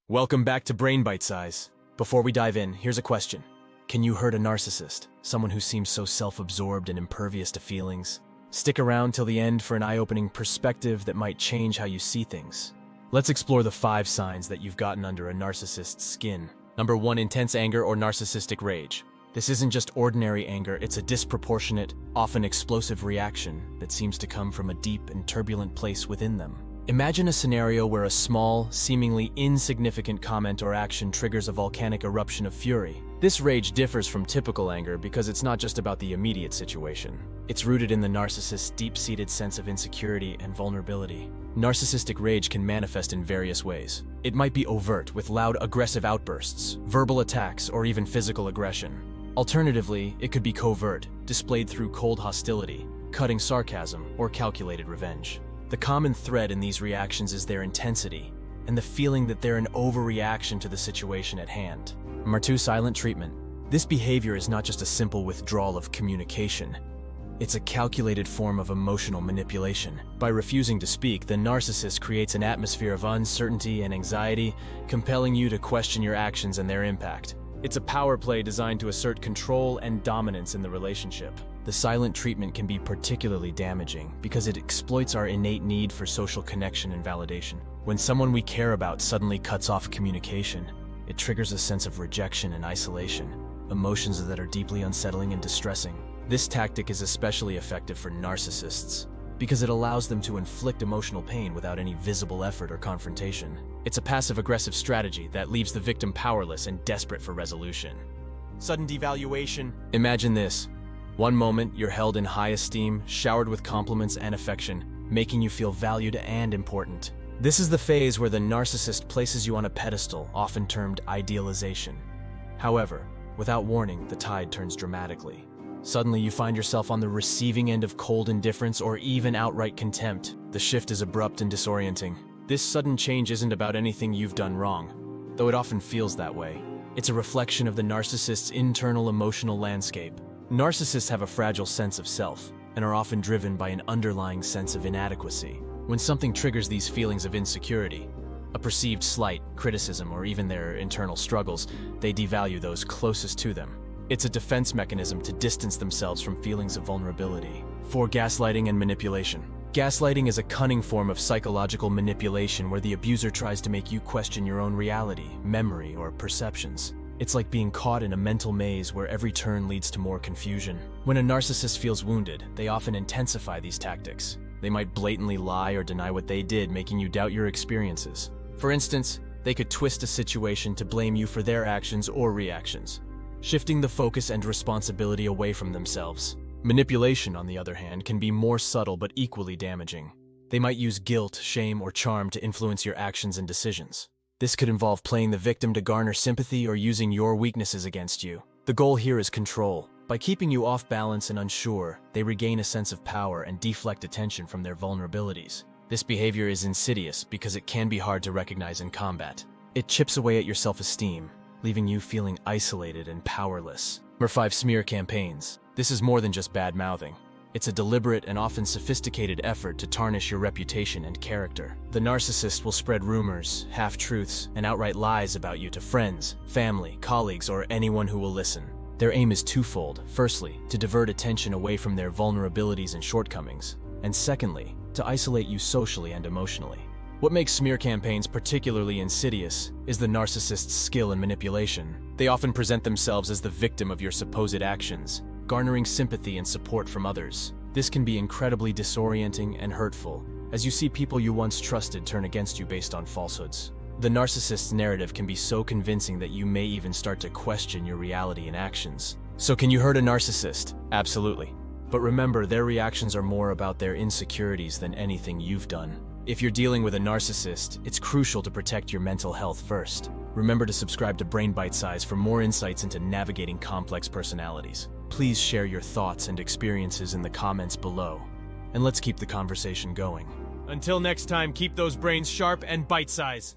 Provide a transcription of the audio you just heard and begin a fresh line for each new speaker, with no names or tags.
Welcome back to Brain Bitesize. Before we dive in, here's a question. Can you hurt a narcissist? Someone who seems so self-absorbed and impervious to feelings? Stick around till the end for an eye-opening perspective that might change how you see things. Let's explore the 5 signs that you've gotten under a narcissist's skin. Number 1, intense anger or narcissistic rage. This isn't just ordinary anger, it's a disproportionate, often explosive reaction that seems to come from a deep and turbulent place within them. Imagine a scenario where a small, seemingly insignificant comment or action triggers a volcanic eruption of fury. This rage differs from typical anger because it's not just about the immediate situation. It's rooted in the narcissist's deep-seated sense of insecurity and vulnerability. Narcissistic rage can manifest in various ways. It might be overt, with loud, aggressive outbursts, verbal attacks, or even physical aggression. Alternatively, it could be covert, displayed through cold hostility, cutting sarcasm, or calculated revenge. The common thread in these reactions is their intensity and the feeling that they're an overreaction to the situation at hand. Number 2, silent treatment. This behavior is not just a simple withdrawal of communication. It's a calculated form of emotional manipulation. By refusing to speak, the narcissist creates an atmosphere of uncertainty and anxiety, compelling you to question your actions and their impact. It's a power play designed to assert control and dominance in the relationship. The silent treatment can be particularly damaging because it exploits our innate need for social connection and validation. When someone we care about suddenly cuts off communication, it triggers a sense of rejection and isolation, emotions that are deeply unsettling and distressing. This tactic is especially effective for narcissists because it allows them to inflict emotional pain without any visible effort or confrontation. It's a passive-aggressive strategy that leaves the victim powerless and desperate for resolution. Sudden devaluation. Imagine this. One moment, you're held in high esteem, showered with compliments and affection, making you feel valued and important. This is the phase where the narcissist places you on a pedestal, often termed idealization. However, without warning, the tide turns dramatically. Suddenly, you find yourself on the receiving end of cold indifference or even outright contempt. The shift is abrupt and disorienting. This sudden change isn't about anything you've done wrong, though it often feels that way. It's a reflection of the narcissist's internal emotional landscape. Narcissists have a fragile sense of self and are often driven by an underlying sense of inadequacy. When something triggers these feelings of insecurity, a perceived slight, criticism, or even their internal struggles, they devalue those closest to them. It's a defense mechanism to distance themselves from feelings of vulnerability. 4, gaslighting and manipulation. Gaslighting is a cunning form of psychological manipulation where the abuser tries to make you question your own reality, memory, or perceptions. It's like being caught in a mental maze where every turn leads to more confusion. When a narcissist feels wounded, they often intensify these tactics. They might blatantly lie or deny what they did, making you doubt your experiences. For instance, they could twist a situation to blame you for their actions or reactions, shifting the focus and responsibility away from themselves. Manipulation, on the other hand, can be more subtle but equally damaging. They might use guilt, shame, or charm to influence your actions and decisions. This could involve playing the victim to garner sympathy or using your weaknesses against you. The goal here is control. By keeping you off balance and unsure, they regain a sense of power and deflect attention from their vulnerabilities. This behavior is insidious because it can be hard to recognize in combat. It chips away at your self-esteem, leaving you feeling isolated and powerless. Number 5, smear campaigns. This is more than just bad-mouthing. It's a deliberate and often sophisticated effort to tarnish your reputation and character. The narcissist will spread rumors, half-truths, and outright lies about you to friends, family, colleagues, or anyone who will listen. Their aim is twofold. Firstly, to divert attention away from their vulnerabilities and shortcomings, and secondly, to isolate you socially and emotionally. What makes smear campaigns particularly insidious is the narcissist's skill in manipulation. They often present themselves as the victim of your supposed actions, garnering sympathy and support from others. This can be incredibly disorienting and hurtful, as you see people you once trusted turn against you based on falsehoods. The narcissist's narrative can be so convincing that you may even start to question your reality and actions. So can you hurt a narcissist? Absolutely. But remember, their reactions are more about their insecurities than anything you've done. If you're dealing with a narcissist, it's crucial to protect your mental health first. Remember to subscribe to Brain Bitesize for more insights into navigating complex personalities. Please share your thoughts and experiences in the comments below, and let's keep the conversation going. Until next time, keep those brains sharp and bite-size.